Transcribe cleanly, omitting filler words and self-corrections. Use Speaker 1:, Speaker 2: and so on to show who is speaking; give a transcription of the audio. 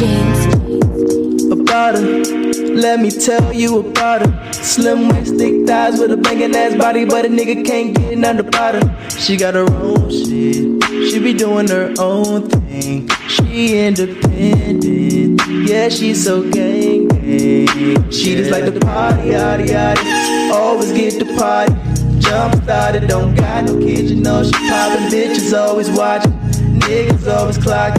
Speaker 1: About her, let me tell you about her. Slim waist, thick thighs with a banging ass body, but a nigga can't get none about her. She got her own shit, she be doing her own thing. She independent, yeah, she's so gang gang. She just like the party, yaddy yaddy, always get the party. Jump started, don't got no kids, you know she poppin', bitches always watching, niggas always clocking.